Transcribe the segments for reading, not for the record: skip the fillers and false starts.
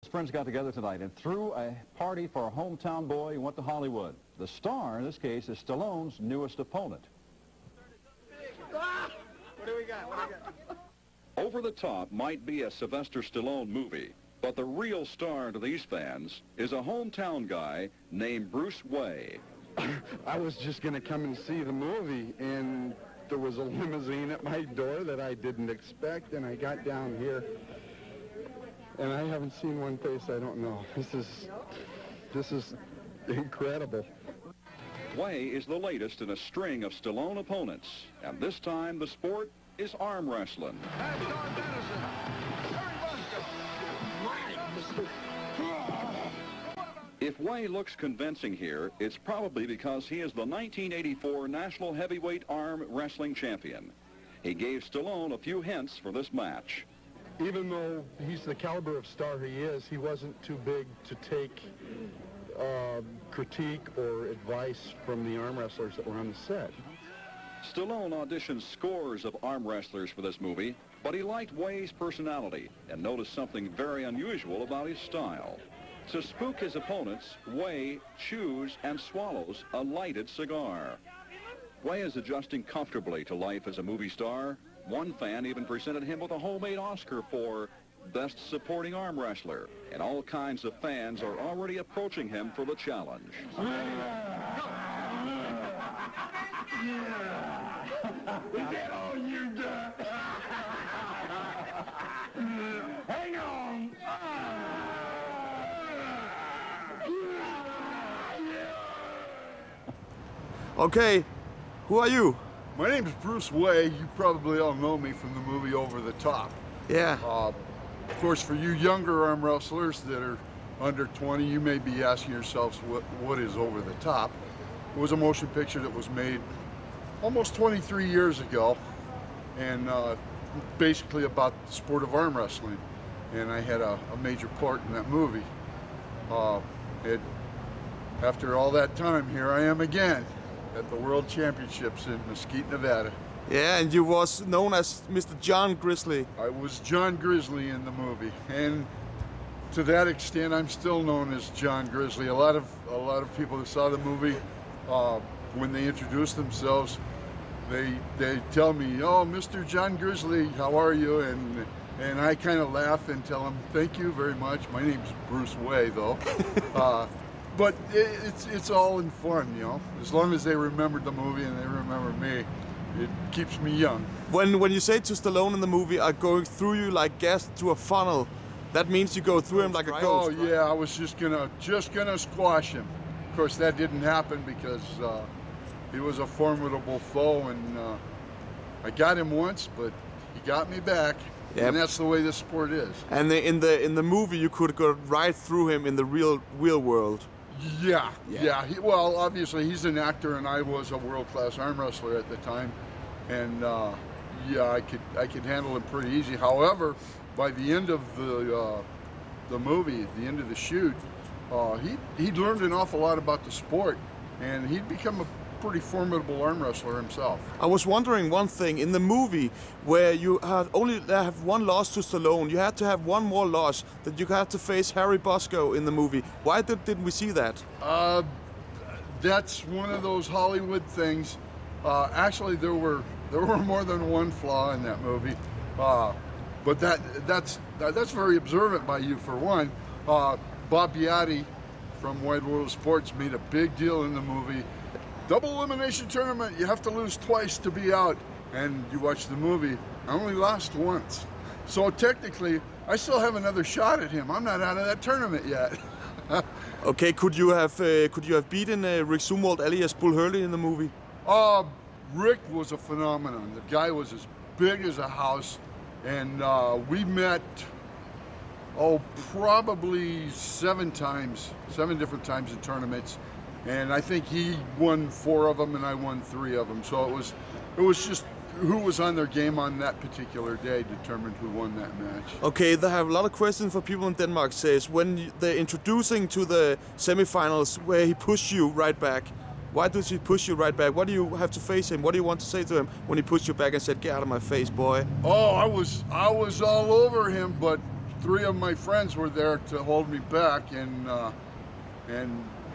His friends got together tonight and threw a party for a hometown boy who went to Hollywood. The star, in this case, is Stallone's newest opponent. What do we got? Over the Top might be a Sylvester Stallone movie, but the real star to these fans is a hometown guy named Bruce Way. I was just going to come and see the movie, and there was a limousine at my door that I didn't expect, and I got down here, and I haven't seen one face I don't know. This is incredible. Way is the latest in a string of Stallone opponents, and this time the sport is arm wrestling. If Way looks convincing here, it's probably because he is the 1984 National Heavyweight Arm Wrestling Champion. He gave Stallone a few hints for this match. Even though he's the caliber of star he is, he wasn't too big to take critique or advice from the arm wrestlers that were on the set. Stallone auditioned scores of arm wrestlers for this movie, but he liked Way's personality and noticed something very unusual about his style. To spook his opponents, Way chews and swallows a lighted cigar. Way is adjusting comfortably to life as a movie star. One fan even presented him with a homemade Oscar for Best Supporting Arm Wrestler, and all kinds of fans are already approaching him for the challenge. Is that all you got? Hang on! Okay, who are you? My name's Bruce Way. You probably all know me from the movie Over the Top. Yeah. Of course, for you younger arm wrestlers that are under 20, you may be asking yourselves what is Over the Top. It was a motion picture that was made almost 23 years ago, and basically about the sport of arm wrestling. And I had a major part in that movie. After all that time, here I am again at the World Championships in Mesquite, Nevada. Yeah, and you was known as Mr. John Grizzly. I was John Grizzly in the movie, and to that extent, I'm still known as John Grizzly. A lot of people that saw the movie, when they introduce themselves, they tell me, "Oh, Mr. John Grizzly, how are you?" And I kind of laugh and tell them, "Thank you very much. My name's Bruce Way, though." But it's all in fun, you know. As long as they remember the movie and they remember me, it keeps me young. When you say to Stallone in the movie, "are going through you like gas through a funnel," that means you go through him like a ghost. Oh yeah, I was just gonna squash him. Of course, that didn't happen because he was a formidable foe, and I got him once, but he got me back. Yep. And that's the way this sport is. And in the movie, you could go right through him in the real world. Yeah. Well, obviously he's an actor, and I was a world-class arm wrestler at the time, and yeah, I could handle him pretty easy. However, by the end of the movie, the end of the shoot, he'd learned an awful lot about the sport, and he'd become a pretty formidable arm wrestler himself. I was wondering one thing, in the movie where you had only have one loss to Stallone, you had to have one more loss, that you had to face Harry Bosco in the movie. Why didn't we see that? That's one of those Hollywood things. Actually, there were more than one flaw in that movie, but that's very observant by you, for one. Bob Biatti from Wide World of Sports made a big deal in the movie. Double elimination tournament, you have to lose twice to be out. And you watch the movie, I only lost once. So technically, I still have another shot at him. I'm not out of that tournament yet. Okay, could you have beaten Rick Zumwalt alias Bull Hurley in the movie? Rick was a phenomenon. The guy was as big as a house, and we met, probably 7 different times in tournaments. And I think he won 4 of them and I won 3 of them. So it was just who was on their game on that particular day determined who won that match. Okay, they have a lot of questions for people in Denmark. Says when they're introducing to the semifinals where he pushed you right back. Why does he push you right back? What do you have to face him? What do you want to say to him when he pushed you back and said, "Get out of my face, boy"? Oh, I was all over him, but three of my friends were there to hold me back, and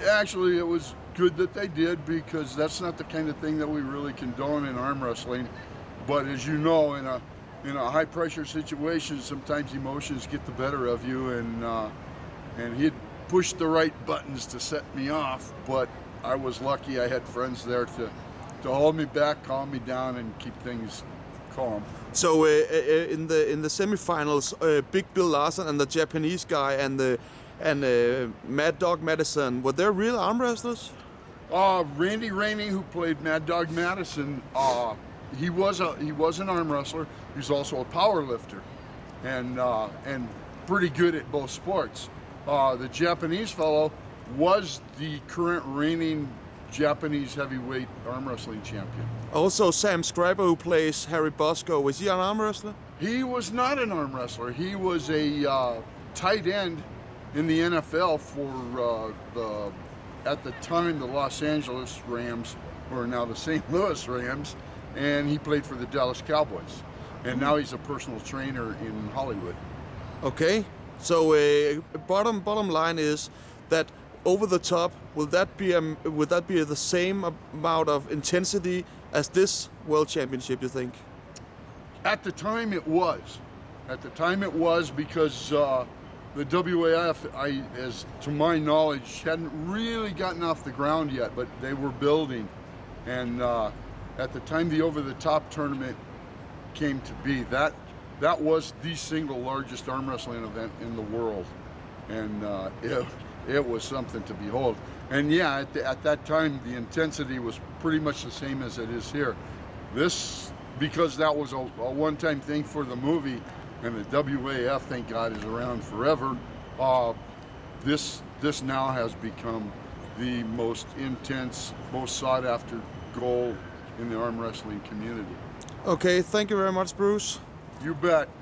actually it was good that they did, because that's not the kind of thing that we really condone in arm wrestling. But as you know, in a high pressure situation, sometimes emotions get the better of you, and he'd pushed the right buttons to set me off, but I was lucky I had friends there to hold me back, calm me down, and keep things calm. So in the semifinals, Big Bill Larson and the Japanese guy and Mad Dog Madison, were they real arm wrestlers? Randy Rainey, who played Mad Dog Madison, he was an arm wrestler. He was also a power lifter, and pretty good at both sports. The Japanese fellow was the current reigning Japanese heavyweight arm wrestling champion. Also, Sam Scriber, who plays Harry Bosco, was he an arm wrestler? He was not an arm wrestler. He was a tight end in the NFL for at the time, the Los Angeles Rams, who are now the St. Louis Rams, and he played for the Dallas Cowboys. And now he's a personal trainer in Hollywood. Okay, so bottom line is that over the top, would that be the same amount of intensity as this World Championship, you think? At the time it was. At the time it was, because the WAF, as to my knowledge, hadn't really gotten off the ground yet, but they were building. And at the time the over-the-top tournament came to be, that was the single largest arm wrestling event in the world. And it was something to behold. And yeah, at that time, the intensity was pretty much the same as it is here. This, because that was a one-time thing for the movie, and the WAF, thank God, is around forever, this now has become the most intense, most sought-after goal in the arm wrestling community. Okay, thank you very much, Bruce. You bet.